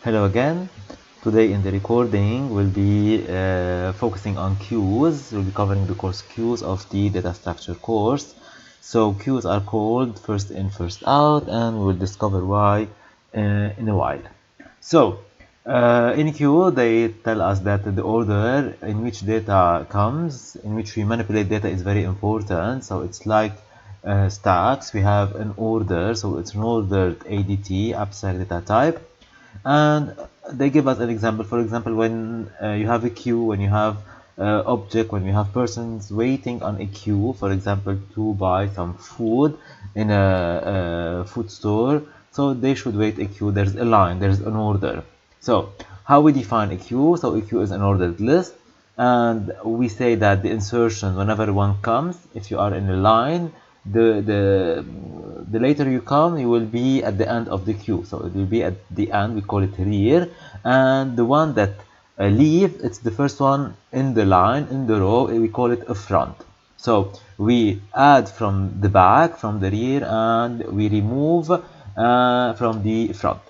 Hello again. Today in the recording we'll be focusing on queues. We'll be covering the course queues of the data structure course. So queues are called first in first out, and we'll discover why in a while. So in queue they tell us that the order in which data comes, in which we manipulate data, is very important. So it's like stacks. We have an order, so it's an ordered ADT, abstract data type, and they give us an example. For example, when you have a queue, when you have object, when you have persons waiting on a queue, for example, to buy some food in a food store, so they should wait a queue. There's a line, there's an order. So how we define a queue? So a queue is an ordered list, and we say that the insertion, whenever one comes, if you are in a line, the later you come, you will be at the end of the queue. So it will be at the end, we call it rear, and the one that leave, it's the first one in the line, in the row, we call it a front. So we add from the back, from the rear, and we remove from the front.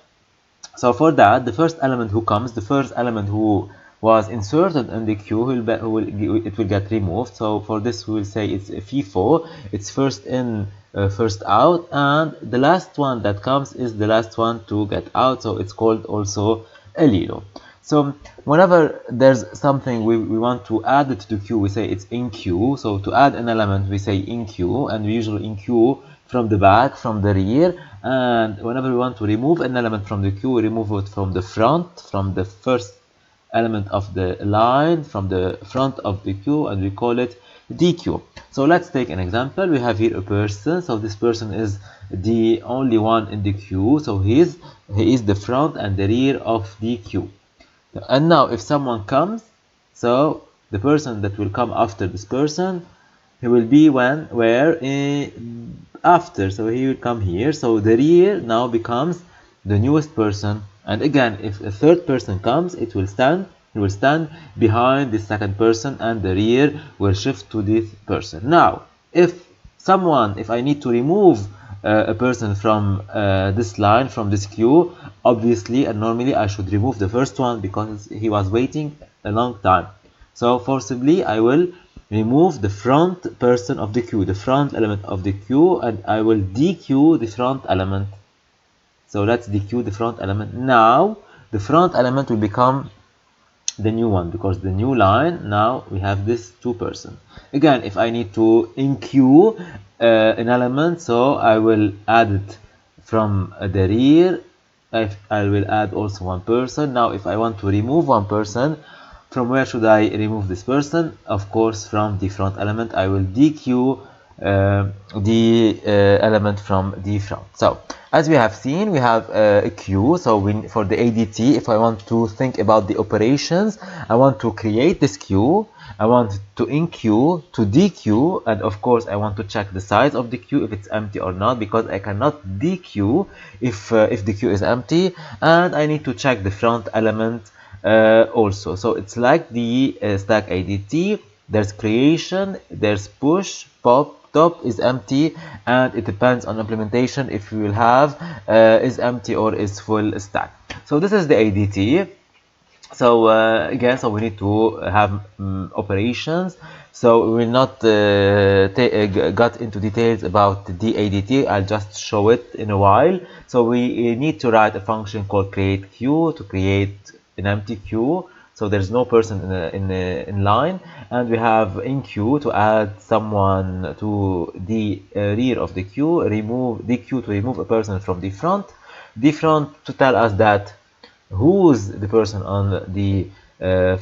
So for that, the first element who comes, the first element who was inserted in the queue, it will get removed. So for this, we will say it's a FIFO. It's first in, first out, and the last one that comes is the last one to get out. So it's called also a LILO. So whenever there's something we want to add it to queue, we say it's in queue. So to add an element, we say in queue, and we usually in queue from the back, from the rear. And whenever we want to remove an element from the queue, we remove it from the front, from the first element of the line, from the front of the queue, and we call it DQ. So let's take an example. We have here a person. So this person is the only one in the queue. So he is the front and the rear of the queue. And now if someone comes, so the person that will come after this person, he will be where after, so he will come here. So the rear now becomes the newest person, and again, if a third person comes, he will stand behind the second person, and the rear will shift to this person. Now if I need to remove a person from this line, from this queue, obviously and normally I should remove the first one because he was waiting a long time. So forcibly I will remove the front person of the queue, the front element of the queue, and I will dequeue the front element. So let's dequeue the front element. Now the front element will become the new one because the new line, now we have this two person. Again, if I need to enqueue an element, so I will add it from the rear. I will add also one person. Now if I want to remove one person, from where should I remove this person? Of course from the front element. I will dequeue the element from the front. So as we have seen, we have a queue. So for the ADT, if I want to think about the operations, I want to create this queue, I want to enqueue, to dequeue, and of course I want to check the size of the queue if it's empty or not, because I cannot dequeue if the queue is empty, and I need to check the front element also. So it's like the stack ADT. There's creation, there's push, pop, top is empty, and it depends on implementation if you will have is empty or is full stack. So this is the ADT. So again, so we need to have operations. So we will not get into details about the ADT. I'll just show it in a while. So we need to write a function called create queue to create an empty queue. So there's no person in line, and we have in queue to add someone to the rear of the queue, remove the queue to remove a person from the front to tell us that who's the person on the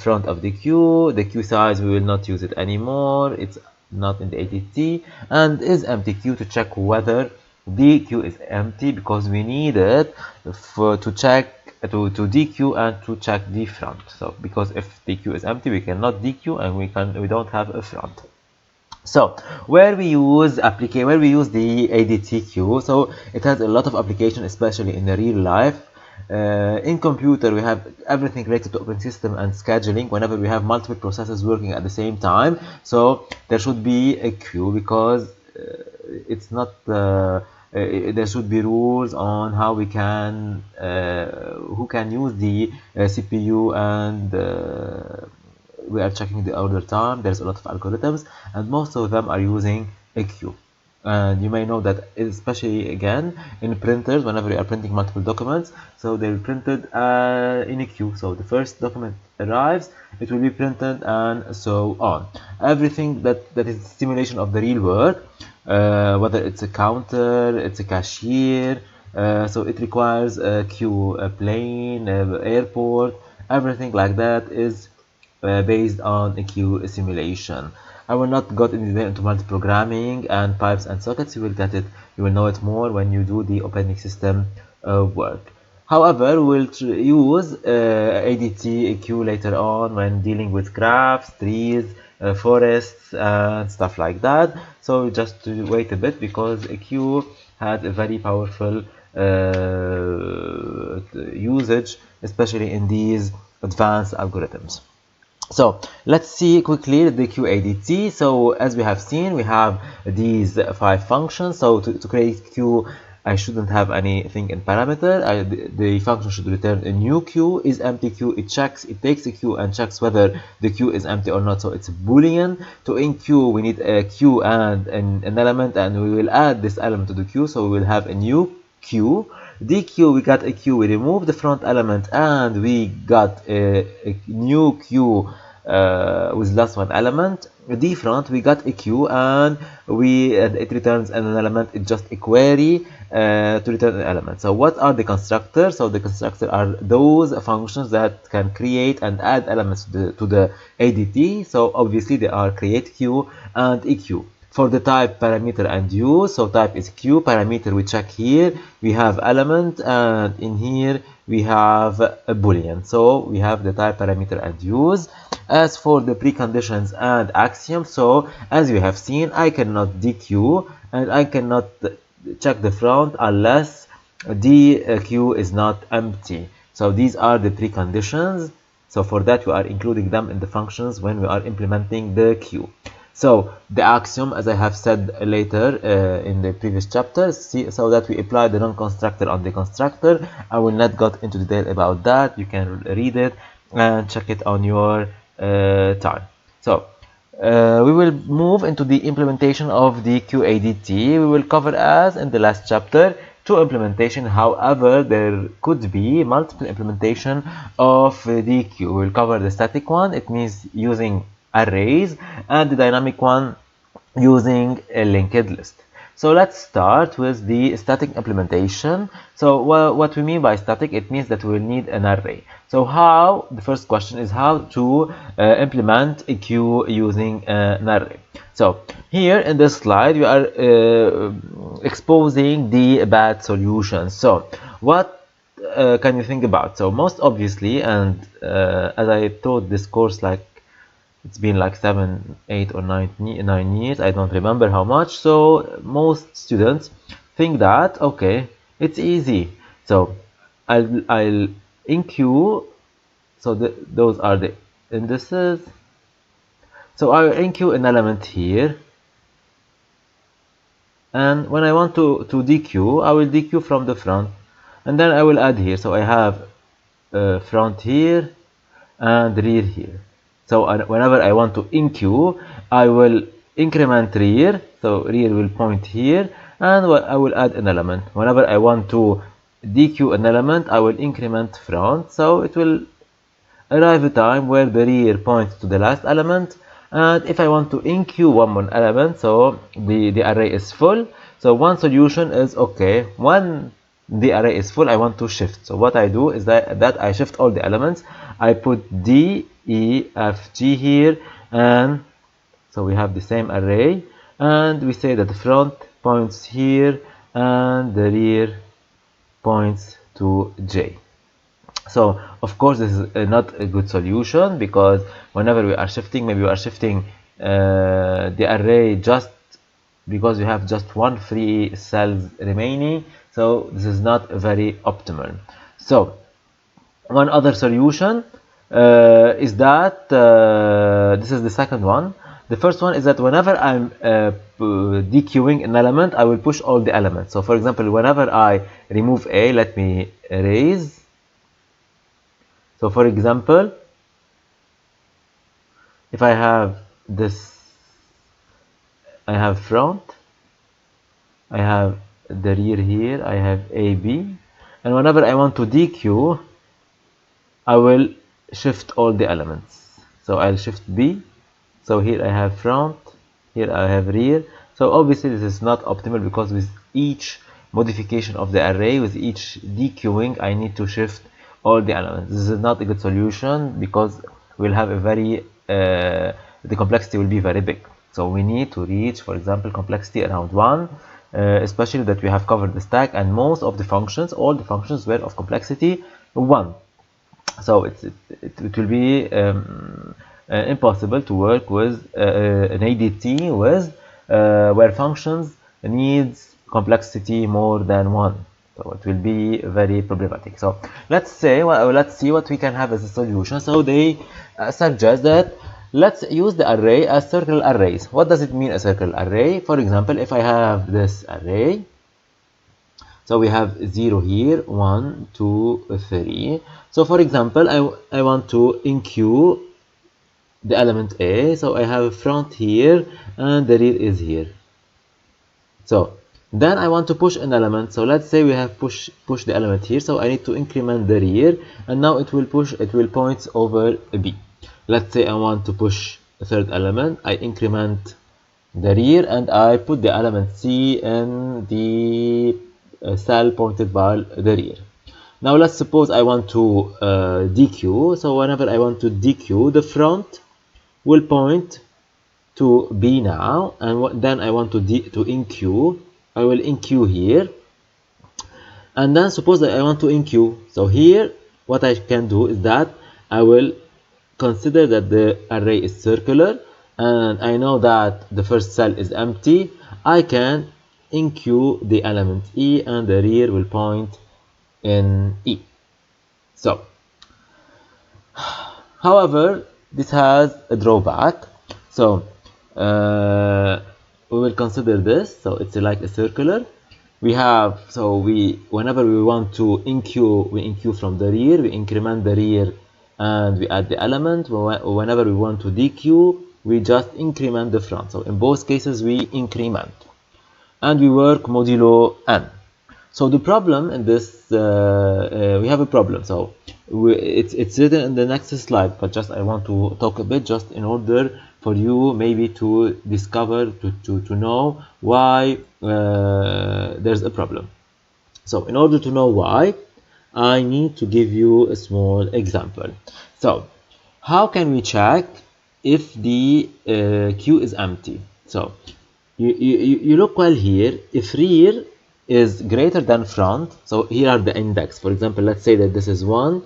front of the queue size. We will not use it anymore, it's not in the ADT, and is empty queue to check whether the queue is empty, because we need it to check to dequeue and to check the front. So because if the queue is empty, we cannot dequeue, and we don't have a front. So where we use the ADT queue, so it has a lot of application, especially in the real life. In computer, we have everything related to open system and scheduling. Whenever we have multiple processes working at the same time, so there should be a queue, because it's not there should be rules on how we can who can use the CPU, and we are checking the order time. There's a lot of algorithms, and most of them are using a queue. And you may know that, especially again in printers, whenever you are printing multiple documents, so they're printed in a queue. So the first document arrives, it will be printed, and so on. Everything that is simulation of the real world, whether it's a counter, it's a cashier, so it requires a queue, a plane, airport, everything like that is based on a queue simulation. I will not go into multi-programming and pipes and sockets. You will get it, you will know it more when you do the operating system work. However, we'll use ADT queue later on when dealing with graphs, trees, forests, and stuff like that. So just to wait a bit, because a queue has a very powerful usage, especially in these advanced algorithms. So let's see quickly the QADT. So as we have seen, we have these 5 functions. So to create Q, I shouldn't have anything in parameter. The function should return a new queue. Is empty queue, it takes a queue and checks whether the queue is empty or not. So it's a boolean. To enqueue, we need a queue and an element, and we will add this element to the queue. So we will have a new queue. DQ, we got a queue, we remove the front element, and we got a new queue with last one element. The front, we got a queue, and it returns an element. It's just a query to return an element. So what are the constructors? So the constructors are those functions that can create and add elements to the ADT. So obviously they are create queue and equeue. For the type, parameter, and use, so type is queue, parameter we check here, we have element, and in here we have a boolean. So we have the type, parameter, and use. As for the preconditions and axioms, so as we have seen, I cannot dequeue and I cannot check the front unless the queue is not empty. So these are the preconditions. So for that, we are including them in the functions when we are implementing the queue. So the axiom, as I have said later in the previous chapter, so that we apply the non-constructor on the constructor. I will not go into detail about that. You can read it and check it on your time. So we will move into the implementation of the QADT. We will cover, as in the last chapter, 2 implementation. However, there could be multiple implementation of the queue. We will cover the static one. It means using arrays, and the dynamic one using a linked list. So let's start with the static implementation. So what we mean by static, it means that we will need an array. So the first question is how to implement a queue using an array. So here in this slide, we are exposing the bad solutions. So what can you think about? So most obviously, and as I taught this course, like it's been like 7, 8, or 9 years, I don't remember how much. So most students think that, okay, it's easy. So I'll enqueue. So those are the indices. So I will enqueue an element here, and when I want to dequeue, I will dequeue from the front, and then I will add here. So I have front here and rear here. So whenever I want to enqueue, I will increment rear. So rear will point here, and I will add an element. Whenever I want to dequeue an element, I will increment front. So it will arrive a time where the rear points to the last element. And if I want to enqueue one more element, so the array is full. So one solution is, okay, when the array is full, I want to shift. So what I do is that I shift all the elements. I put D, E, F, G here, and so we have the same array, and we say that the front points here and the rear points to J. So of course this is not a good solution, because whenever we are shifting, maybe we are shifting the array just because we have just one free cell remaining. So this is not very optimal. So one other solution is that this is the second one. The first one is that whenever I'm dequeuing an element, I will push all the elements. So for example, whenever I remove A, let me erase. So for example, if I have this, I have front, I have the rear here, I have AB, and whenever I want to dequeue, I will shift all the elements. So I'll shift B. So here I have front, here I have rear. So obviously this is not optimal because with each modification of the array, with each dequeuing, I need to shift all the elements. This is not a good solution because we'll have a very the complexity will be very big. So we need to reach, for example, complexity around 1, especially that we have covered the stack and most of the functions, all the functions were of complexity 1. So it will be impossible to work with an ADT with where functions needs complexity more than 1. So it will be very problematic. So let's see what we can have as a solution. So they suggest that let's use the array as circular arrays. What does it mean, a circular array? For example, if I have this array, so we have 0 here, 1, 2, 3. So for example, I want to enqueue the element A. So I have front here and the rear is here. So then I want to push an element. So let's say we have push the element here. So I need to increment the rear, and now it will point over B. Let's say I want to push a third element. I increment the rear and I put the element C in the cell pointed by the rear. Now let's suppose I want to dequeue. So whenever I want to dequeue, the front will point to B now, and then I want to enqueue. I will enqueue here, and then suppose that I want to enqueue. So here what I can do is that I will consider that the array is circular and I know that the first cell is empty. I can enqueue the element E and the rear will point in E. So however, this has a drawback. So we will consider this. So it's like a circular. We have, so whenever we want to enqueue, we enqueue from the rear, we increment the rear and we add the element. Whenever we want to dequeue, we just increment the front. So in both cases we increment and we work modulo n. So the problem in this, we have a problem. So it's written in the next slide, but just I want to talk a bit just in order for you maybe to discover, to know why there's a problem. So in order to know why, I need to give you a small example. So how can we check if the queue is empty? So you look well here. If rear is greater than front, so here are the index. For example, let's say that this is 1,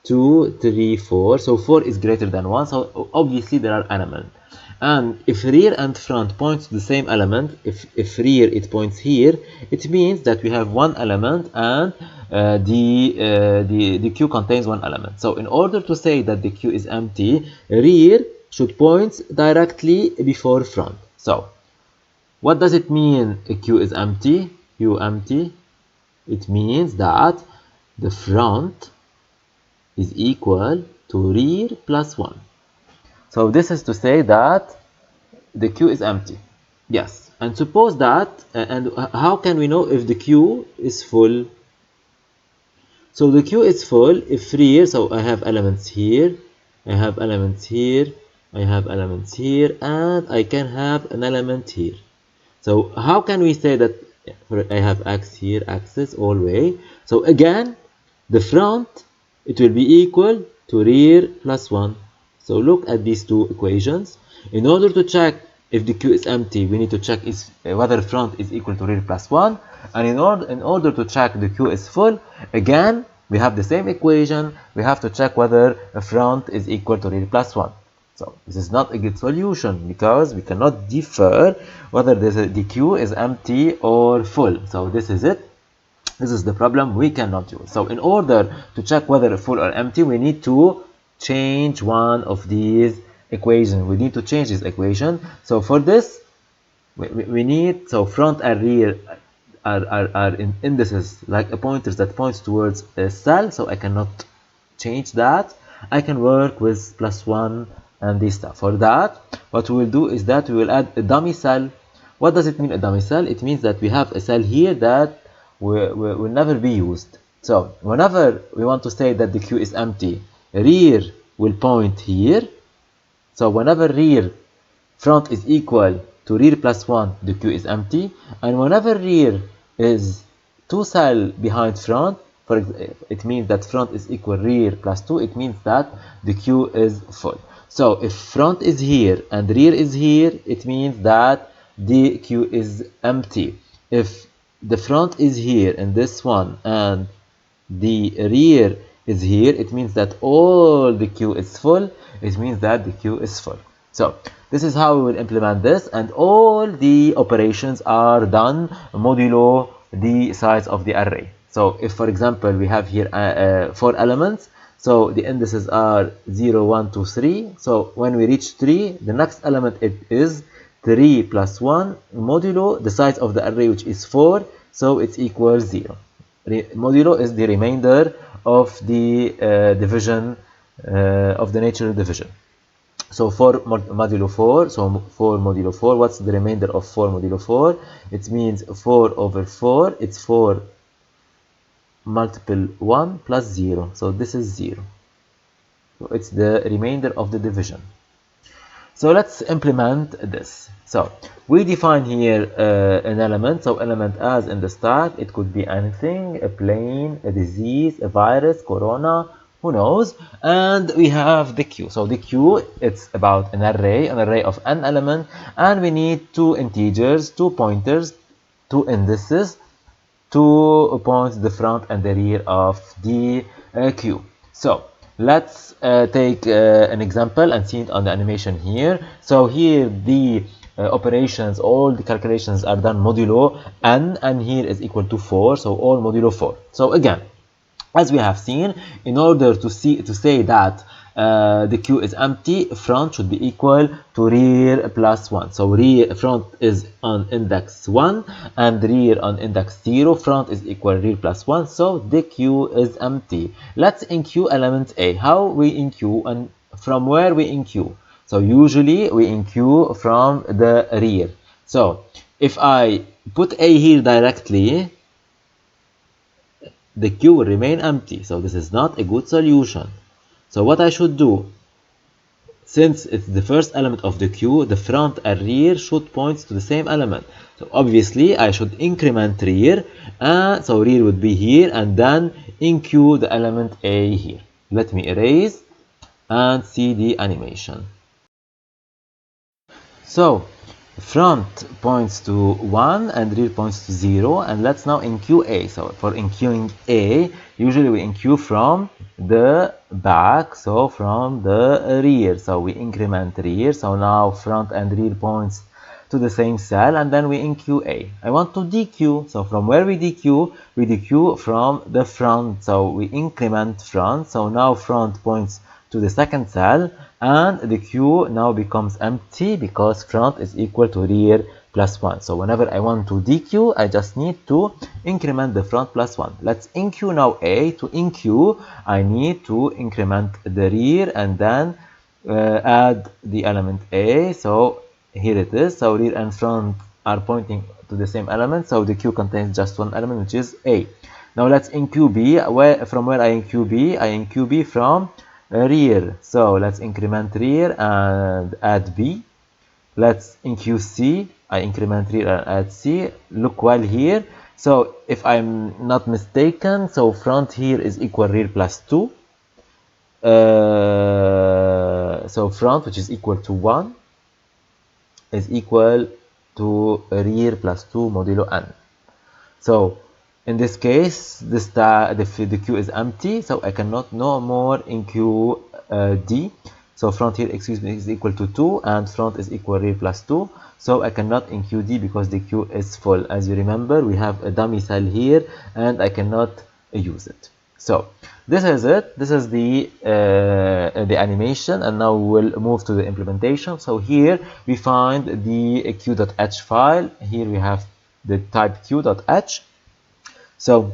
2, 3, 4. So 4 is greater than 1. So obviously there are elements. And if rear and front points to the same element, if rear it points here, it means that we have one element and the queue contains one element. So in order to say that the queue is empty, rear should point directly before front. So what does it mean a queue is empty? Queue empty, it means that the front is equal to rear plus 1. So this is to say that the queue is empty. Yes, and suppose that, and how can we know if the queue is full? So the queue is full if rear, so I have elements here, I have elements here, I have elements here, and I can have an element here. So how can we say that I have X here, axis all way? So again, the front, it will be equal to rear plus 1. So look at these two equations. In order to check if the queue is empty, we need to check whether front is equal to rear plus 1. And in order to check the queue is full, again, we have the same equation. We have to check whether a front is equal to rear plus 1. So this is not a good solution because we cannot differ whether the queue is empty or full. So this is it. This is the problem we cannot do. So in order to check whether full or empty, we need to change one of these equation, we need to change this equation. So for this, we need, so front and rear are in indices, like a pointers that points towards a cell, so I cannot change that. I can work with +1 and this stuff. For that, what we will do is that we will add a dummy cell. What does it mean, a dummy cell? It means that we have a cell here that will never be used. So whenever we want to say that the queue is empty, rear will point here. So whenever rear front is equal to rear +1, the queue is empty. And whenever rear is 2 cell behind front, it means that front is equal rear +2, it means that the queue is full. So if front is here and rear is here, it means that the queue is empty. If the front is here in this one and the rear is here, it means that all the queue is full. It means that the queue is full. So this is how we will implement this, and all the operations are done modulo the size of the array. So if, for example, we have here 4 elements, so the indices are 0, 1, 2, 3. So when we reach 3, the next element it is 3 plus 1 modulo the size of the array, which is 4, so it's equals 0. Modulo is the remainder of the division, of the natural division. So 4 modulo 4, so 4 modulo 4, what's the remainder of 4 modulo 4? It means 4 over 4, it's 4 multiple 1 plus 0, so this is 0. So it's the remainder of the division. So let's implement this. So we define here an element. So element as in the start, it could be anything, a plane, a disease, a virus, corona, who knows. And we have the queue. So the queue, it's about an array of n element, and we need 2 integers, 2 pointers, 2 indices to point the front and the rear of the queue. So let's take an example and see it on the animation here. So here the operations, all the calculations are done modulo n, and here is equal to 4, so all modulo 4. So again, as we have seen, in order to say that the queue is empty, front should be equal to rear plus 1. So rear front is on index 1 and rear on index 0. Front is equal rear plus 1. So the queue is empty. Let's enqueue element A. How we enqueue and from where we enqueue? So usually we enqueue from the rear. So if I put A here directly, the queue will remain empty. So this is not a good solution. So what I should do, since it's the first element of the queue, the front and rear should point to the same element. So obviously I should increment rear, so rear would be here, and then enqueue the element A here. Let me erase and see the animation. So front points to 1 and rear points to 0, and let's now enqueue A. So for enqueuing A, usually we enqueue from the back, so from the rear. So we increment rear, so now front and rear points to the same cell, and then we enqueue A. I want to dequeue, so from where we dequeue from the front, so we increment front, so now front points to the second cell, and the queue now becomes empty because front is equal to rear plus 1. So whenever I want to dequeue, I just need to increment the front plus 1. Let's enqueue now A. To enqueue, I need to increment the rear and then add the element A. So here it is. So rear and front are pointing to the same element, so the queue contains just one element, which is A. Now let's enqueue B. From where I enqueue B? I enqueue B from rear. So let's increment rear and add B. Let's enqueue C. I increment rear and add C. Look well here. So if I'm not mistaken, so front here is equal rear plus 2. So front, which is equal to 1, is equal to rear plus 2 modulo n. So in this case, the queue is empty, so I cannot no more enqueue D. So front here, excuse me, is equal to 2, and front is equal rear plus 2. So I cannot enqueue D because the queue is full. As you remember, we have a dummy cell here, and I cannot use it. So this is it. This is the animation, and now we'll move to the implementation. So here we find the q.h file. Here we have the type q.h. So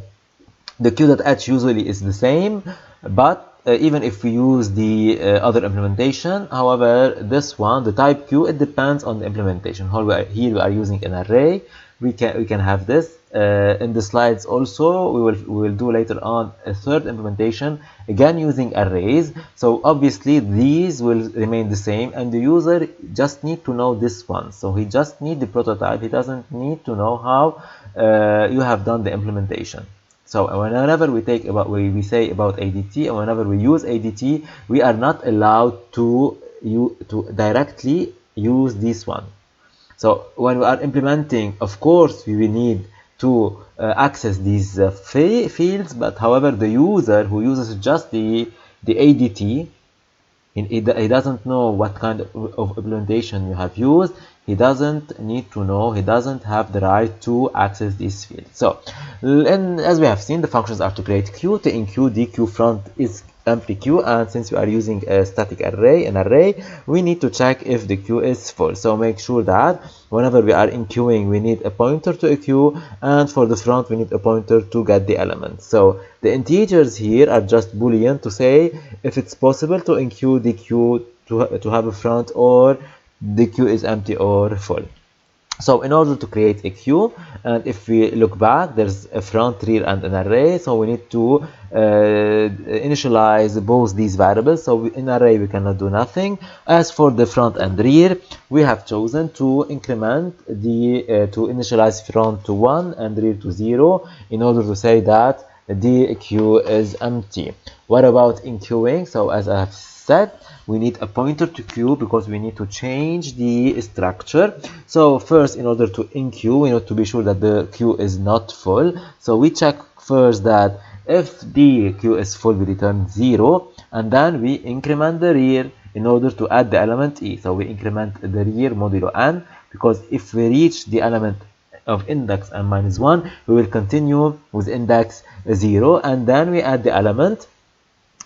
the q.h usually is the same, but even if we use the other implementation, however, this one, the type q, it depends on the implementation. Here we are using an array. We can have this in the slides. Also, we will do later on a third implementation, again using arrays. So obviously these will remain the same, and the user just need to know this one. So he just need the prototype. He doesn't need to know how you have done the implementation. So whenever we say about ADT, and whenever we use ADT, we are not allowed to directly use this one. So when we are implementing, of course, we will need to access these fields, but however, the user who uses just the ADT, he doesn't know what kind of implementation you have used. He doesn't need to know, he doesn't have the right to access this field. So, and as we have seen, the functions are to create queue, to enqueue, dequeue, front is empty queue, and since we are using a static array, we need to check if the queue is full. So make sure that whenever we are enqueuing, we need a pointer to a queue, and for the front, we need a pointer to get the element. So the integers here are just boolean to say if it's possible to enqueue the queue to have a front, or the queue is empty or full. So in order to create a queue, and if we look back, there's a front, rear, and an array. So we need to initialize both these variables. So in array we cannot do nothing. As for the front and rear, we have chosen to increment to initialize front to 1 and rear to 0 in order to say that the queue is empty. What about enqueuing? So as I have said, we need a pointer to queue because we need to change the structure. So first, in order to enqueue, we need to be sure that the queue is not full. So we check first that if the queue is full, we return 0, and then we increment the rear in order to add the element e. So we increment the rear modulo n, because if we reach the element of index n minus 1, we will continue with index 0, and then we add the element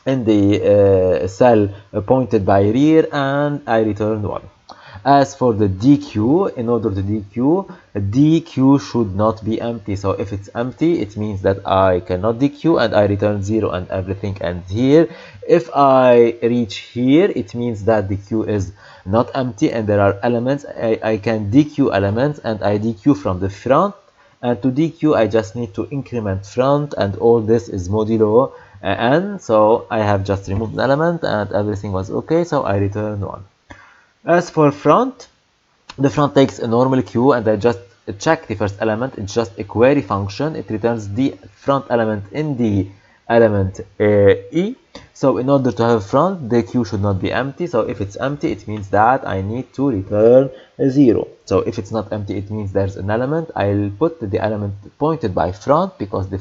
in the cell pointed by rear, and I return 1. As for the dequeue, in order to dequeue, dequeue should not be empty. So if it's empty, it means that I cannot dequeue, and I return 0 and everything ends here. If I reach here, it means that the queue is not empty and there are elements. I can dequeue elements, and I dequeue from the front. And to dequeue, I just need to increment front, and all this is modulo n. So I have just removed an element and everything was okay, so I return 1. As for front, the front takes a normal queue, and I just check the first element. It's just a query function. It returns the front element in the element e. So in order to have front, the queue should not be empty. So if it's empty, it means that I need to return 0. So if it's not empty, it means there's an element. I'll put the element pointed by front, because the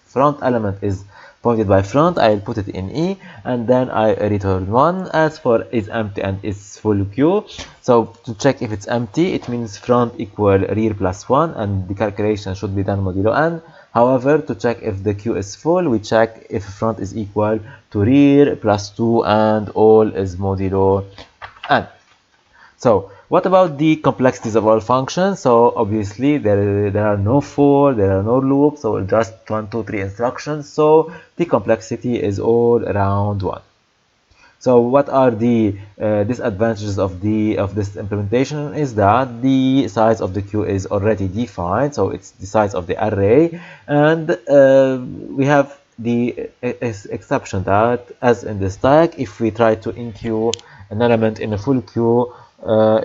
front element is pointed by front. I'll put it in E, and then I return 1. As for is empty and is full queue, so to check if it's empty, it means front equal rear plus 1, and the calculation should be done modulo n. However, to check if the queue is full, we check if front is equal to rear plus 2, and all is modulo n. So what about the complexities of our functions? So obviously there are no for, there are no loops, so just 1, 2, 3 instructions. So the complexity is all around 1. So what are the disadvantages of this implementation? Is that the size of the queue is already defined, so it's the size of the array, and we have the exception that, as in the stack, if we try to enqueue an element in a full queue,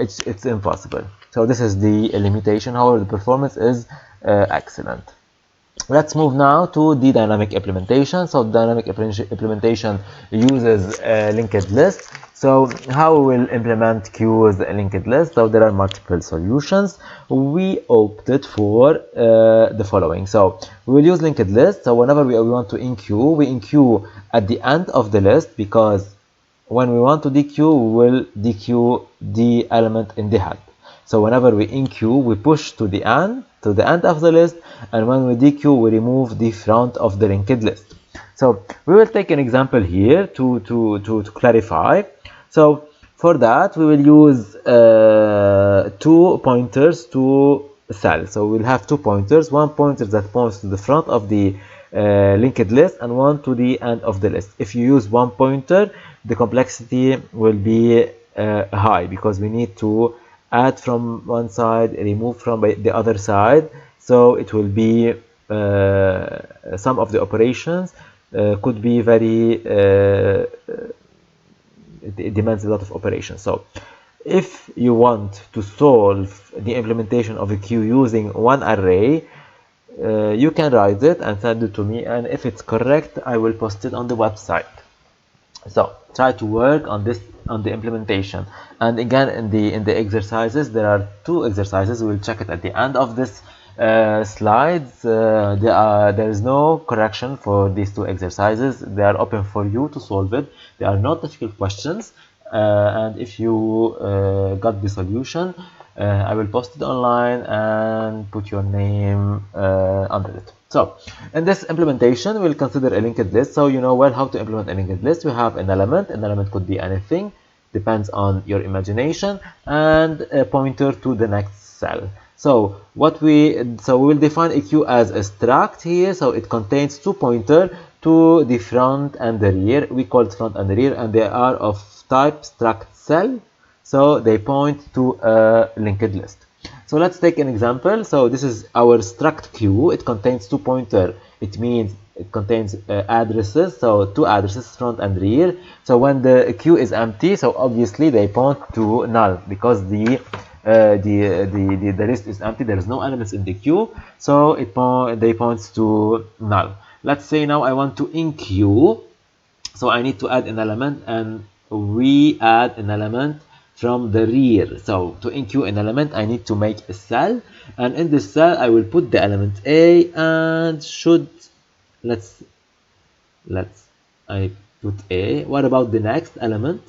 it's impossible. So this is the limitation. However, the performance is excellent. Let's move now to the dynamic implementation. So dynamic implementation uses a linked list. So how we will implement queues linked list? So there are multiple solutions. We opted for the following. So we will use linked list. So whenever we want to enqueue, we enqueue at the end of the list, because when we want to dequeue, we will dequeue the element in the head. So whenever we enqueue, we push to the end of the list, and when we dequeue, we remove the front of the linked list. So we will take an example here to clarify. So for that we will use 2 pointers to cell. So we'll have 2 pointers, one pointer that points to the front of the linked list and one to the end of the list. If you use one pointer, the complexity will be high because we need to add from one side, remove from the other side. So it will be some of the operations could be very it demands a lot of operations. So if you want to solve the implementation of a queue using one array, you can write it and send it to me, and if it's correct I will post it on the website. So try to work on this, on the implementation. And again, in the exercises, there are 2 exercises. We'll check it at the end of this slides. There is no correction for these 2 exercises. They are open for you to solve it. They are not difficult questions, and if you got the solution, I will post it online and put your name under it. So in this implementation, we'll consider a linked list. So you know well how to implement a linked list. We have an element. An element could be anything, depends on your imagination, and a pointer to the next cell. So we will define a queue as a struct here. So it contains 2 pointers to the front and the rear. We call it front and the rear, and they are of type struct cell. So they point to a linked list. So let's take an example. So this is our struct queue. It contains 2 pointers. It means it contains addresses. So 2 addresses, front and rear. So when the queue is empty, so obviously they point to null because the list is empty. There is no elements in the queue. So they points to null. Let's say now I want to enqueue. So I need to add an element, and we add an element from the rear. So to enqueue an element, I need to make a cell, and in this cell I will put the element A, and I put A. What about the next element?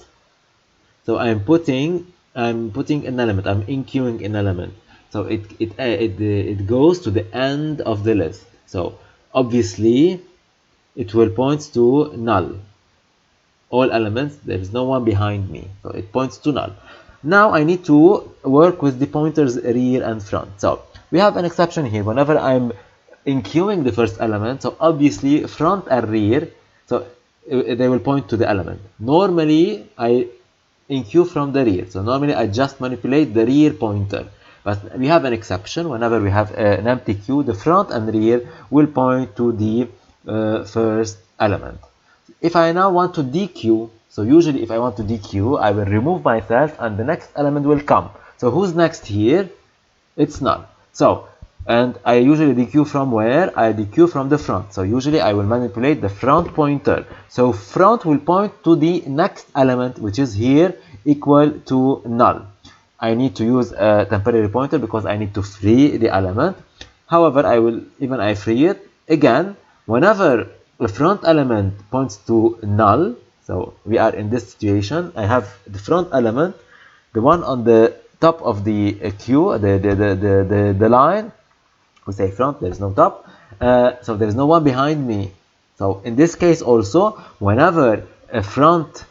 So I'm putting an element. I'm enqueuing an element. So it goes to the end of the list. So obviously it will point to null. All elements, there is no one behind me, so it points to null. Now I need to work with the pointers rear and front. So we have an exception here. Whenever I'm enqueuing the first element, so obviously front and rear, so they will point to the element. Normally I enqueue from the rear, so normally I just manipulate the rear pointer. But we have an exception. Whenever we have an empty queue, the front and rear will point to the first element. If I now want to dequeue, so usually if I want to dequeue, I will remove myself and the next element will come. So who's next here? It's null. So, and I usually dequeue from where? I dequeue from the front. So usually I will manipulate the front pointer. So front will point to the next element, which is here, equal to null. I need to use a temporary pointer because I need to free the element. However, I free it again whenever the front element points to null. So we are in this situation. I have the front element, the one on the top of the queue, the line. We say front, there is no top, so there is no one behind me. So in this case also, whenever the front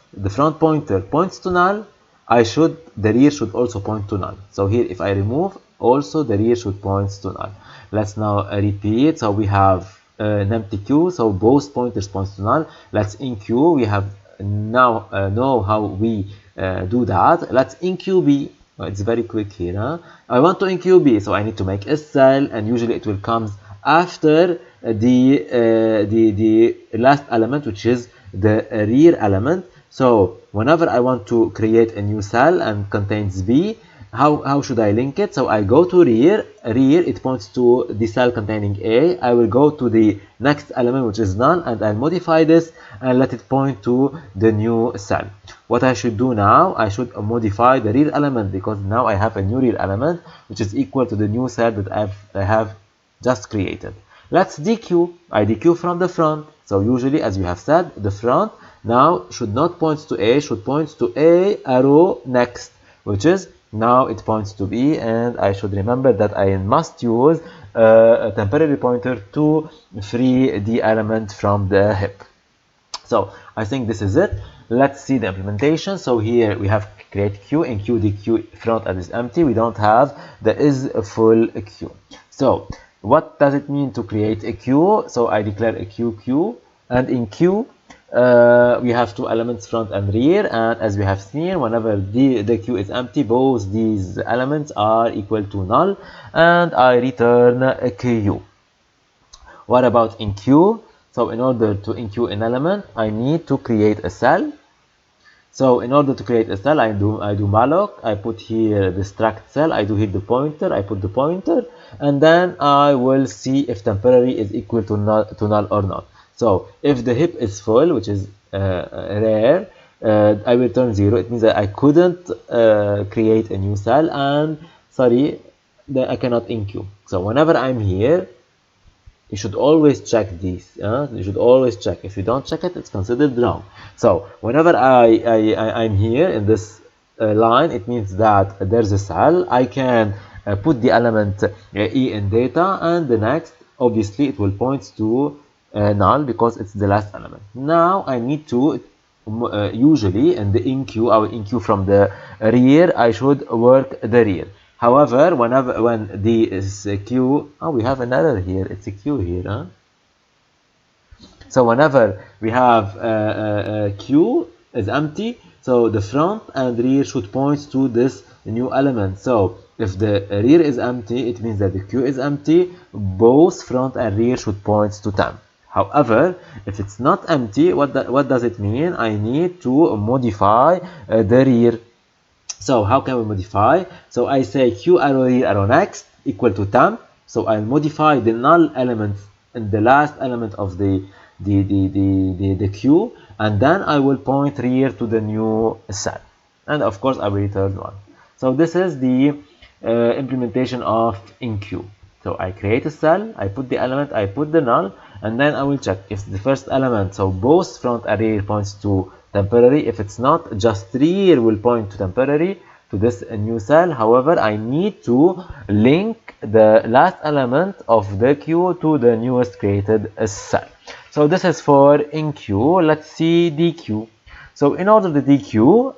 pointer points to null, the rear should also point to null. So here, if I remove, also the rear should point to null. Let's now repeat. So we have an empty queue, so both pointers point to null. Let's enqueue. We have now know how we do that. Let's enqueue B. It's very quick here. Huh? I want to enqueue B, so I need to make a cell, and usually it will come after the last element, which is the rear element. So whenever I want to create a new cell and contains B, how should I link it? So I go to rear, it points to the cell containing A. I will go to the next element, which is null, and I'll modify this and let it point to the new cell. What I should do now, I should modify the rear element, because now I have a new rear element which is equal to the new cell that I have just created. Let's dequeue. I dequeue from the front. So usually, as we have said, the front now should not point to A, should point to A arrow next, which is now it points to B, and I should remember that I must use a temporary pointer to free the element from the heap. So I think this is it. Let's see the implementation. So here we have create queue. In queue, the queue front end is empty. We don't have the is full queue. So what does it mean to create a queue? So I declare a queue, and in queue we have two elements, front and rear, and as we have seen, whenever the queue is empty, both these elements are equal to null, and I return a queue. What about in queue? So in order to enqueue an element, I need to create a cell. So in order to create a cell, I do malloc. I put here the struct cell. I do here the pointer. I put the pointer, and then I will see if temporary is equal to null or not. So if the heap is full, which is rare, I will return 0. It means that I couldn't create a new cell, and sorry, that I cannot enqueue. So whenever I'm here, you should always check this. You should always check. If you don't check it, it's considered wrong. So whenever I'm here in this line, it means that there's a cell. I can put the element E in data, and the next, obviously, it will point to null because it's the last element. Now I need to usually in the enqueue, I will enqueue from the rear. I should work the rear. However, when the is a queue, we have an error here. It's a queue here, huh? So whenever we have a queue is empty, so the front and rear should point to this new element. So if the rear is empty, it means that the queue is empty. Both front and rear should point to 10. However, if it's not empty, what does it mean? I need to modify the rear. So how can we modify? So I say q arrow rear arrow next equal to temp. So I'll modify the null elements in the last element of the queue, and then I will point rear to the new cell, and of course I will return 1. So this is the implementation of enqueue. So I create a cell, I put the element, I put the null, and then I will check if the first element, so both front and rear, points to temporary. If it's not, just rear will point to temporary to this new cell. However, I need to link the last element of the queue to the newest created cell. So this is for enqueue. Let's see dequeue. So in order to dequeue,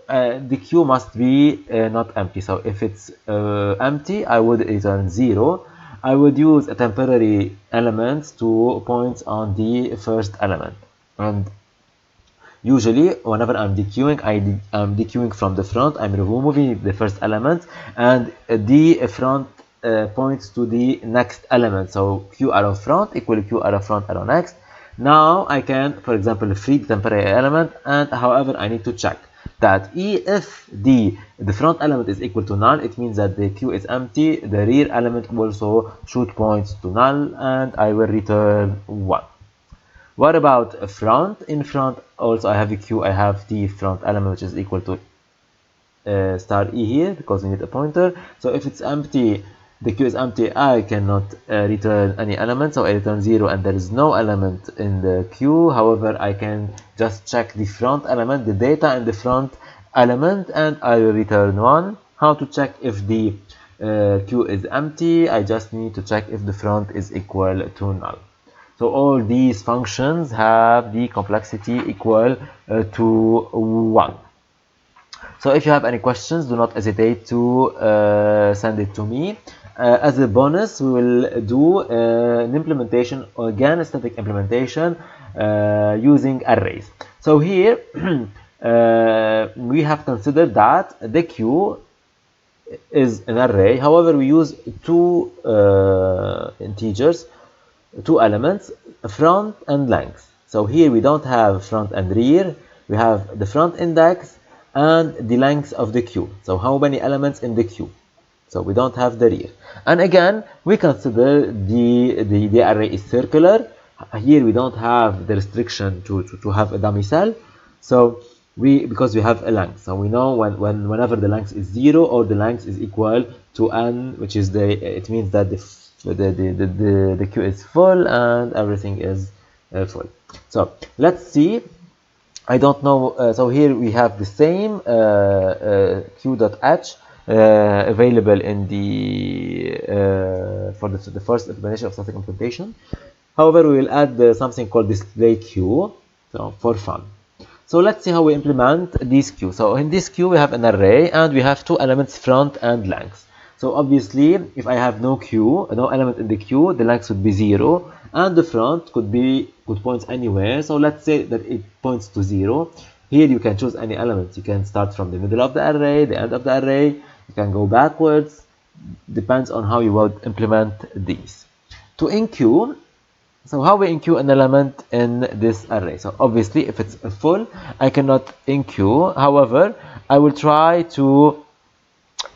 the queue must be not empty. So if it's empty, I would return 0. I would use a temporary element to point on the first element. And usually, whenever I'm dequeuing, I'm dequeuing from the front. I'm removing the first element, and the front points to the next element. So q arrow front equal q arrow front arrow next. Now I can, for example, free the temporary element, and however, I need to check that if the front element is equal to null, it means that the queue is empty. The rear element also should point to null, and I will return 1. What about front? In front also I have a queue. I have the front element which is equal to star E here because we need a pointer. So if it's empty, the queue is empty, I cannot return any element, so I return 0 and there is no element in the queue. However, I can just check the front element, the data in the front element, and I will return 1. How to check if the queue is empty? I just need to check if the front is equal to null. So all these functions have the complexity equal to 1. So if you have any questions, do not hesitate to send it to me. As a bonus, we will do an implementation, again a static implementation using arrays. So here we have considered that the queue is an array. However, we use two integers, two elements, front and length. So here we don't have front and rear. We have the front index and the length of the queue. So how many elements in the queue? So we don't have the rear. And again, we consider the array is circular. Here we don't have the restriction to have a dummy cell. So because we have a length. So we know whenever the length is 0 or the length is equal to n, which is it means that the queue is full and everything is full. So let's see. I don't know. So here we have the same queue.h. available in the for the first implementation of static implementation. However, we will add something called display queue, so for fun. So let's see how we implement this queue. So in this queue we have an array and we have two elements, front and length. So obviously if I have no element in the queue, the length would be 0 and the front could point anywhere. So let's say that it points to 0. Here you can choose any element. You can start from the middle of the array, the end of the array. You can go backwards. Depends on how you would implement these. To enqueue, so how we enqueue an element in this array? So obviously if it's full, I cannot enqueue. However, I will try to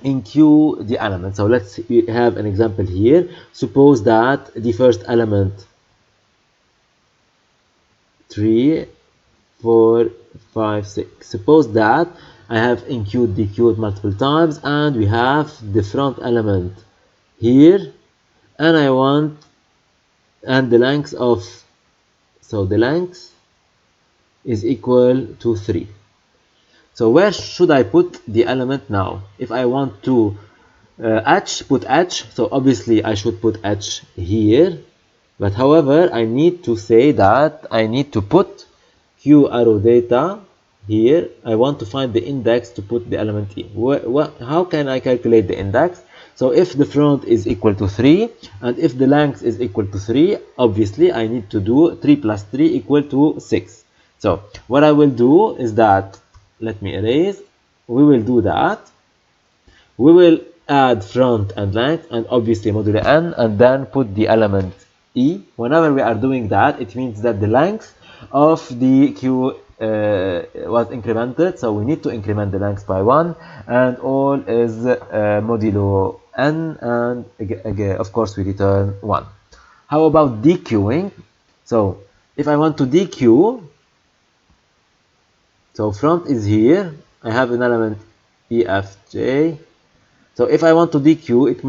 enqueue the element. So let's have an example here. Suppose that the first element 3, 4, 5, 6. Suppose that I have enqueued the queue multiple times and we have the front element here and I want the length of, so the length is equal to 3. So where should I put the element now? If I want to put h, so obviously I should put h here, but however I need to say that I need to put q arrow data here. I want to find the index to put the element in. How can I calculate the index? So if the front is equal to 3 and if the length is equal to 3, obviously I need to do 3 plus 3 equal to 6. So what I will do is that, let me erase, we will do that. We will add front and length and obviously modulo n and then put the element e. Whenever we are doing that, it means that the length of the queue was incremented, so we need to increment the length by 1 and all is modulo n and again, of course we return 1. How about dequeuing? So if I want to dequeue, so front is here, I have an element e, f, j. So if I want to dequeue, it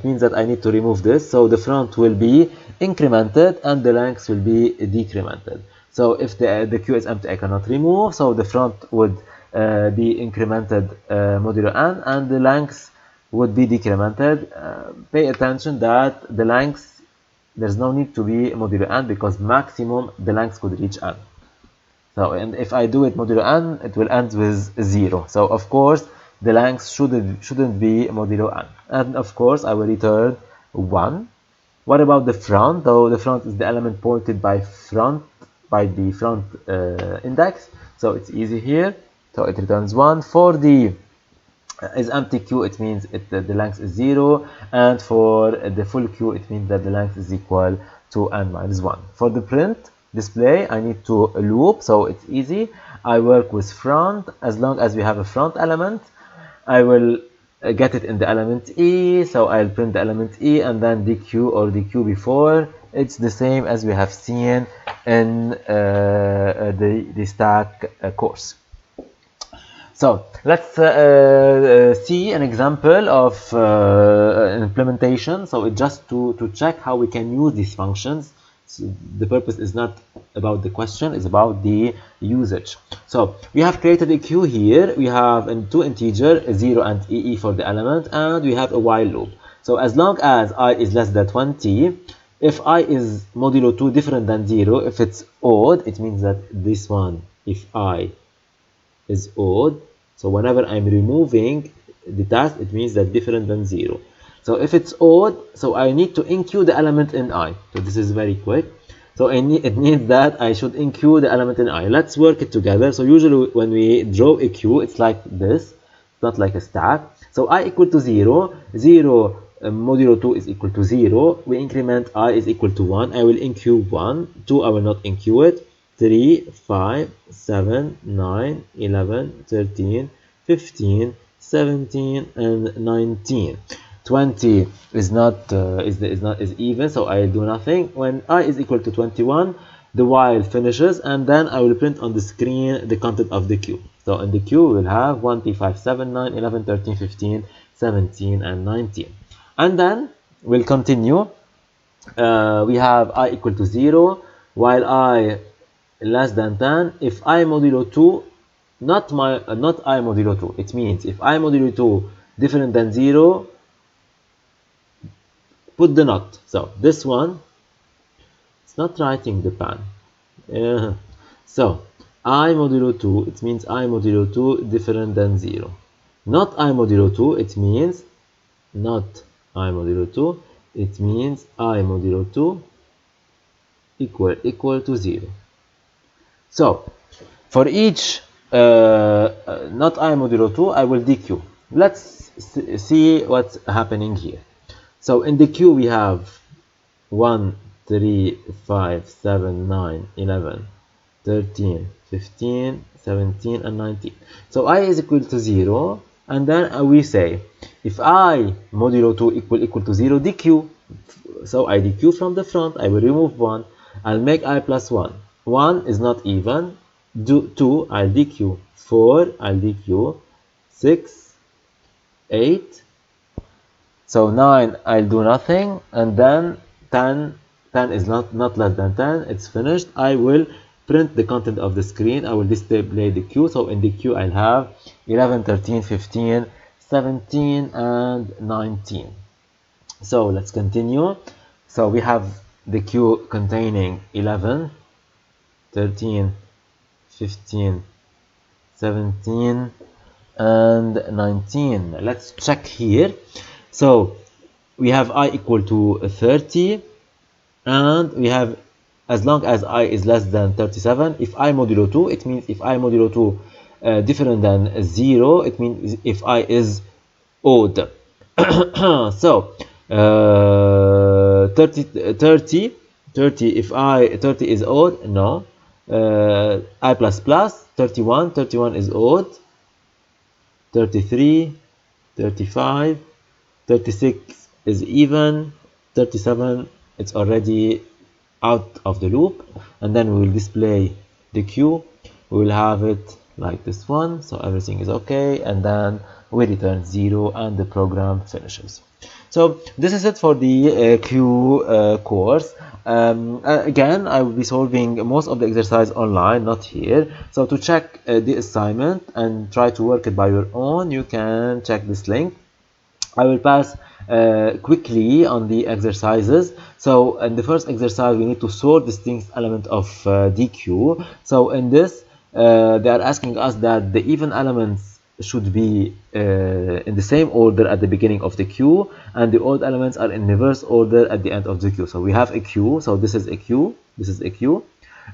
means that I need to remove this. So the front will be incremented and the length will be decremented. So if the queue is empty, I cannot remove. So the front would be incremented modulo n and the length would be decremented. Pay attention that the length, there's no need to be modulo n because maximum the length could reach n. So and if I do it modulo n, it will end with 0. So of course the length shouldn't be modulo n. And of course I will return 1. What about the front? Though the front is the element pointed by the front index, so it's easy here. So it returns 1. For the is empty queue, it means the length is 0, and for the full queue, it means that the length is equal to n minus 1. For the print display, I need to loop, so it's easy. I work with front. As long as we have a front element, I will get it in the element e, so I'll print the element e and then dequeue or dequeue before. It's the same as we have seen in the stack course. So let's see an example of an implementation. So it's just to check how we can use these functions. So the purpose is not about the question, it's about the usage. So we have created a queue here. We have two integers, 0 and ee for the element, and we have a while loop. So as long as I is less than 20, if I is modulo 2 different than 0, if it's odd, it means that this one, if I is odd, so whenever I'm removing the task, it means that different than 0. So if it's odd, so I need to enqueue the element in I. So this is very quick. So it means that I should enqueue the element in I. Let's work it together. So usually when we draw a queue, it's like this. It's not like a stack. So I equal to 0. 0 modulo 2 is equal to 0. We increment I is equal to 1. I will enqueue 1. 2, I will not enqueue it. 3, 5, 7, 9, 11, 13, 15, 17, and 19. 20 is even, so I do nothing. When I is equal to 21, the while finishes, and then I will print on the screen the content of the queue. So in the queue we will have 1, 3, 5, 7, 9, 11, 13, 15, 17, and 19. And then we'll continue. We have I equal to 0, while I less than 10. If I modulo 2, not I modulo 2, it means if I modulo 2 different than 0, put the not. So this one, it's not writing the pan. So I modulo 2, it means I modulo 2 different than 0. Not I modulo 2, it means not I modulo 2, it means I modulo 2 equal to 0. So for each not I modulo 2, I will DQ. Let's see what's happening here. So in the Q we have 1, 3, 5, 7, 9, 11, 13, 15, 17, and 19. So I is equal to 0, and then we say if I modulo 2 equal to 0, DQ. So I DQ from the front, I will remove 1, I'll make I plus 1. 1 is not even, 2 I'll DQ, 4 I'll DQ, 6, 8, so 9 I'll do nothing, and then 10 is not less than 10, it's finished. I will print the content of the screen, I will display the queue. So in the queue I'll have 11, 13, 15, 17, and 19. So let's continue. So we have the queue containing 11, 13, 15, 17, and 19. Let's check here. So we have I equal to 30, and we have as long as I is less than 37. If I modulo 2, it means if I modulo 2 different than 0, it means if I is odd. So 30, if I 30 is odd, no. I plus plus 31 is odd, 33, 35, 36 is even, 37 it's already out of the loop, and then we will display the queue. We will have it like this one, so everything is okay, and then we return 0 and the program finishes. So this is it for the Q course. Again, I will be solving most of the exercise online, not here. So to check the assignment and try to work it by your own, you can check this link. I will pass quickly on the exercises. So in the first exercise, we need to sort distinct element of DQ. So in this, they are asking us that the even elements should be in the same order at the beginning of the queue, and the odd elements are in reverse order at the end of the queue. So we have a queue, so this is a queue, this is a queue,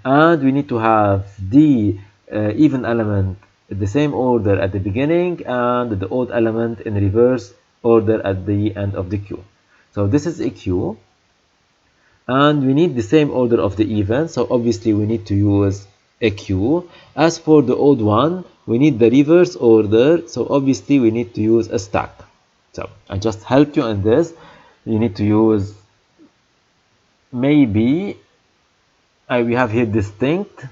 and we need to have the even element in the same order at the beginning and the odd element in reverse order at the end of the queue. So this is a queue, and we need the same order of the even, so obviously we need to use a queue. As for the odd one, we need the reverse order, so obviously we need to use a stack. So I just helped you in this. You need to use, maybe we have here distinct.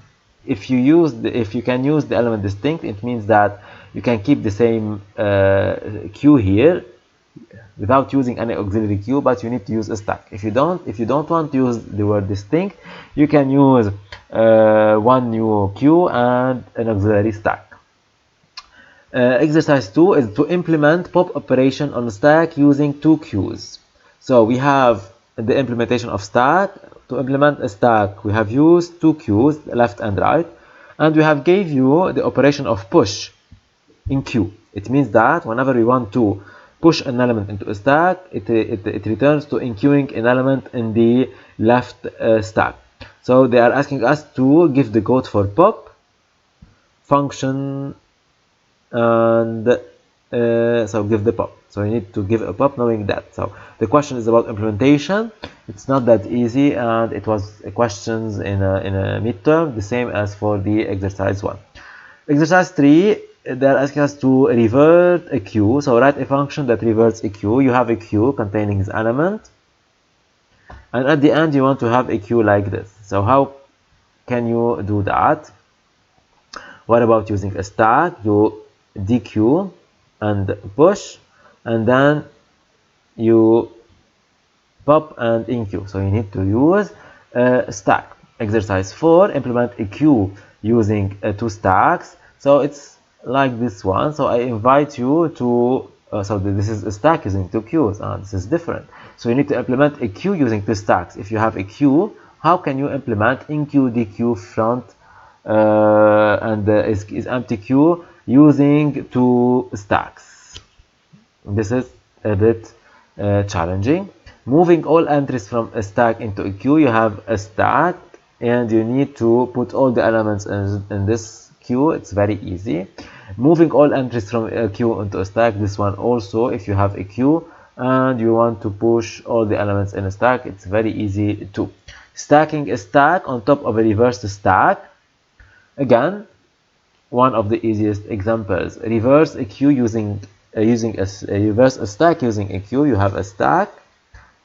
If you can use the element distinct, it means that you can keep the same queue here without using any auxiliary queue, but you need to use a stack. If you don't want to use the word distinct, you can use one new queue and an auxiliary stack. Exercise 2 is to implement pop operation on stack using two queues. So we have the implementation of stack. To implement a stack, we have used two queues, left and right, and we have gave you the operation of push in queue. It means that whenever we want to push an element into a stack, it returns to enqueuing an element in the left stack. So they are asking us to give the code for pop function, and so give the pop. So you need to give a pop knowing that. So the question is about implementation. It's not that easy, and it was questions in a midterm, the same as for the exercise 1. Exercise 3, they're asking us to revert a queue. So write a function that reverts a queue. You have a queue containing this element, and at the end you want to have a queue like this. So how can you do that? What about using a stack? You DQ and push, and then you pop and enqueue. So you need to use a stack. Exercise 4, implement a queue using two stacks. So it's like this one. So I invite you to so this is a stack using 2 queues, and this is different. So you need to implement a queue using 2 stacks. If you have a queue, how can you implement enqueue, dequeue, front, and is empty queue using 2 stacks? This is a bit challenging. Moving all entries from a stack into a queue, you have a stack and you need to put all the elements in this queue. It's very easy. Moving all entries from a queue into a stack, this one also, if you have a queue and you want to push all the elements in a stack, it's very easy too. Stacking a stack on top of a reverse stack, again, one of the easiest examples. Reverse a queue using reverse a stack using a queue. You have a stack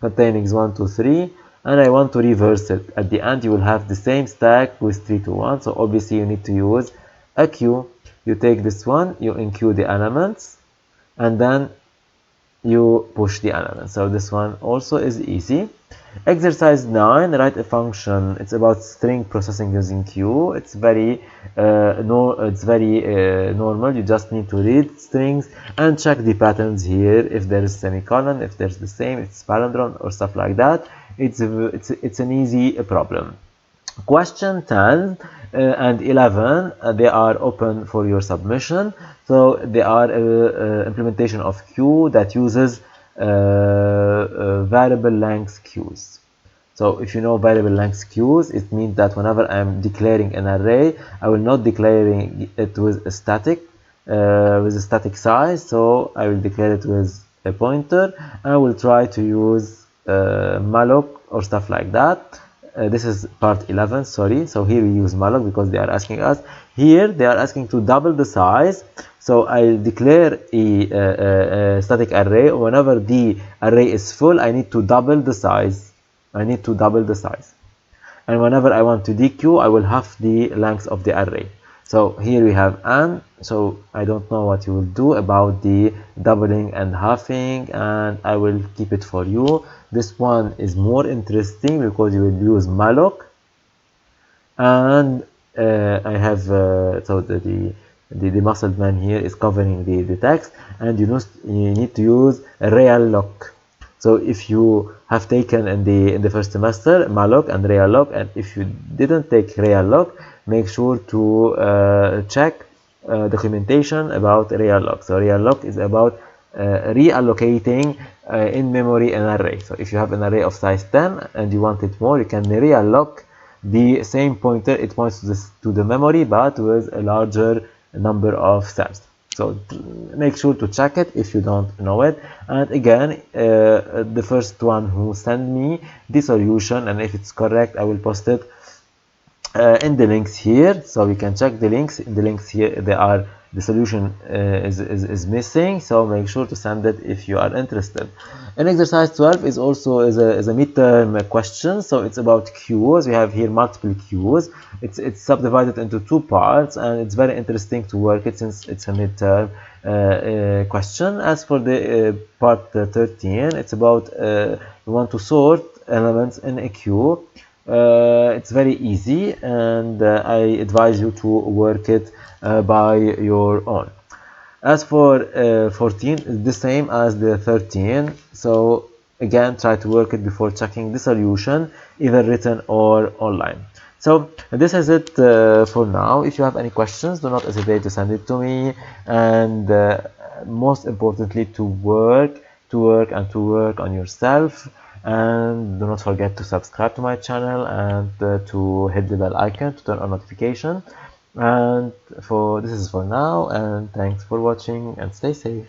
containing 1, 2, 3, and I want to reverse it. At the end, you will have the same stack with 3 to 1. So obviously, you need to use a queue. You take this one, you enqueue the elements, and then you push the elements. So this one also is easy. Exercise 9, write a function. It's about string processing using queue. It's very normal. You just need to read strings and check the patterns here. If there is semicolon, if there's the same, it's palindrome or stuff like that. It's an easy problem. Question 10 and 11, they are open for your submission. So they are implementation of queue that uses variable length queues. So if you know variable length queues, it means that whenever I'm declaring an array, I will not declaring it with a static size. So I will declare it with a pointer. I will try to use malloc or stuff like that. This is part 11, sorry. So here we use malloc because they are asking us. Here they are asking to double the size. So I declare a static array. Whenever the array is full, I need to double the size. And whenever I want to dequeue, I will have the length of the array. So here we have and. So I don't know what you will do about the doubling and halving, and I will keep it for you. This one is more interesting because you will use malloc, and I have so the muscled man here is covering the text, and you need to use realloc. So if you have taken in the first semester malloc and realloc, and if you didn't take realloc, make sure to check documentation about realloc. So realloc is about reallocating in memory an array. So if you have an array of size 10 and you want it more, you can realloc the same pointer. It points to the memory, but with a larger number of cells. So make sure to check it if you don't know it. And again, the first one who send me the solution, and if it's correct, I will post it in the links here, so we can check the links. In the links here, the solution is missing, so make sure to send it if you are interested. And exercise 12 is also a midterm question, so it's about queues. We have here multiple queues. It's subdivided into 2 parts, and it's very interesting to work it since it's a midterm question. As for the part 13, it's about we want to sort elements in a queue. It's very easy, and I advise you to work it by your own. As for 14, it's the same as the 13. So again, try to work it before checking the solution, either written or online. So this is it for now. If you have any questions, do not hesitate to send it to me. And most importantly, to work on yourself. And do not forget to subscribe to my channel and to hit the bell icon to turn on notification. And this is for now, and thanks for watching, and stay safe.